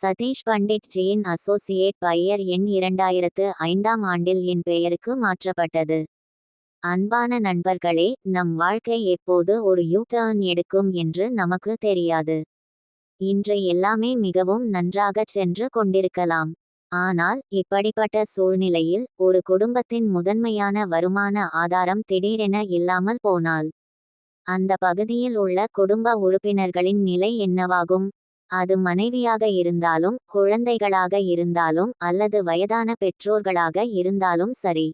சதீஷ் பண்டிட் ஜியின் அசோசியேட் பெயர் எண் 2005ஆம் ஆண்டில் என் பெயருக்கு மாற்றப்பட்டது. அன்பான நண்பர்களே, நம் வாழ்க்கை எப்போது ஒரு யூ-டர்ன் எடுக்கும் என்று நமக்கு தெரியாது. இன்று எல்லாமே மிகவும் நன்றாகச் சென்று கொண்டிருக்கலாம். ஆனால் இப்படிப்பட்ட சூழ்நிலையில் ஒரு குடும்பத்தின் முதன்மையான வருமான ஆதாரம் திடீரென இல்லாமல் போனால் அந்த பகுதியில் உள்ள குடும்ப உறுப்பினர்களின் நிலை என்னவாகும்? அது மனைவியாக இருந்தாலும், குழந்தைகளாக இருந்தாலும் அல்லது வயதான பெற்றோர்களாக இருந்தாலும் சரி.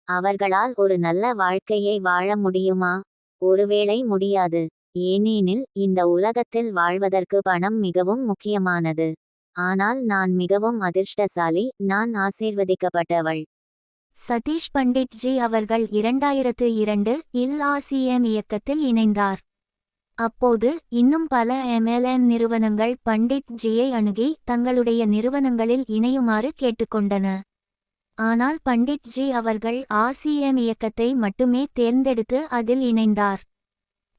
அவர்களால் ஒரு நல்ல வாழ்க்கையை வாழ முடியுமா? ஒருவேளை முடியாது. ஏனெனில் இந்த உலகத்தில் வாழ்வதற்கு பணம் மிகவும் முக்கியமானது. ஆனால் நான் மிகவும் அதிர்ஷ்டசாலி, நான் ஆசீர்வதிக்கப்பட்டவள். சதீஷ் பண்டிட் ஜி அவர்கள் 2002 இல் RCM இயக்கத்தில் இணைந்தார். அப்போது இன்னும் பல MLM நிறுவனங்கள் பண்டிட் ஜியை அணுகி தங்களுடைய நிறுவனங்களில் இணையுமாறு கேட்டுக்கொண்டன. ஆனால் பண்டிட் ஜி அவர்கள் RCM இயக்கத்தை மட்டுமே தேர்ந்தெடுத்து அதில் இணைந்தார்.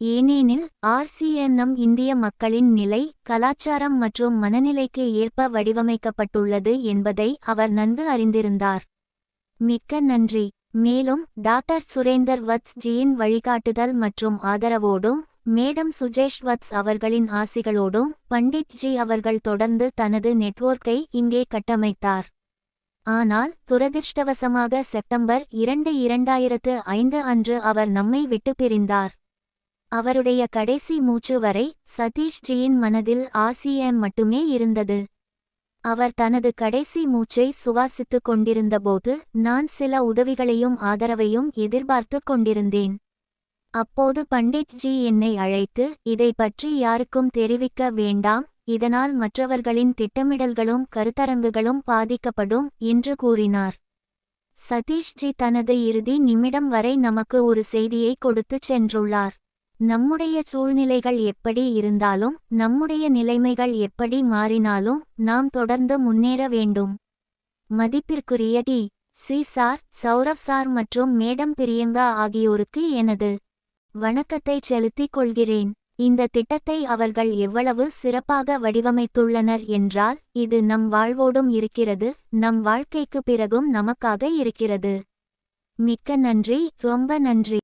ஏனெனில் RCM நம் இந்திய மக்களின் நிலை, கலாச்சாரம் மற்றும் மனநிலைக்கு ஏற்ப வடிவமைக்கப்பட்டுள்ளது என்பதை அவர் நன்கு அறிந்திருந்தார். மிக்க நன்றி. மேலும் டாக்டர் சுரேந்தர் வத்ஸ் ஜியின் வழிகாட்டுதல் மற்றும் ஆதரவோடும் மேடம் சுஜேஷ் வத்ஸ் அவர்களின் ஆசிகளோடும் பண்டிட் ஜி அவர்கள் தொடர்ந்து தனது நெட்வொர்க்கை இங்கே கட்டமைத்தார். ஆனால் துரதிர்ஷ்டவசமாக செப்டம்பர் 2, 2005 அன்று அவர் நம்மை விட்டு பிரிந்தார். அவருடைய கடைசி மூச்சு வரை சதீஷ் ஜியின் மனதில் RCM மட்டுமே இருந்தது. அவர் தனது கடைசி மூச்சை சுவாசித்துக் கொண்டிருந்தபோது நான் சில உதவிகளையும் ஆதரவையும் எதிர்பார்த்து கொண்டிருந்தேன். அப்போது பண்டிட் ஜி என்னை அழைத்து, இதை பற்றி யாருக்கும் தெரிவிக்க வேண்டாம், இதனால் மற்றவர்களின் திட்டமிடல்களும் கருத்தரங்குகளும் பாதிக்கப்படும் என்று கூறினார். சதீஷ் ஜி தனது இறுதி நிமிடம் வரை நமக்கு ஒரு செய்தியை கொடுத்துச் சென்றுள்ளார். நம்முடைய சூழ்நிலைகள் எப்படி இருந்தாலும், நம்முடைய நிலைமைகள் எப்படி மாறினாலும் நாம் தொடர்ந்து முன்னேற வேண்டும். மதிப்பிற்குரிய டி.சி. சார், சௌரவ் சார் மற்றும் மேடம் பிரியங்கா ஆகியோருக்கு எனது வணக்கத்தை செலுத்திக் கொள்கிறேன். இந்த திட்டத்தை அவர்கள் எவ்வளவு சிறப்பாக வடிவமைத்துள்ளனர் என்றால், இது நம் வாழ்வோடும் இருக்கிறது, நம் வாழ்க்கைக்கு பிறகும் நமக்காக இருக்கிறது. மிக்க நன்றி, ரொம்ப நன்றி.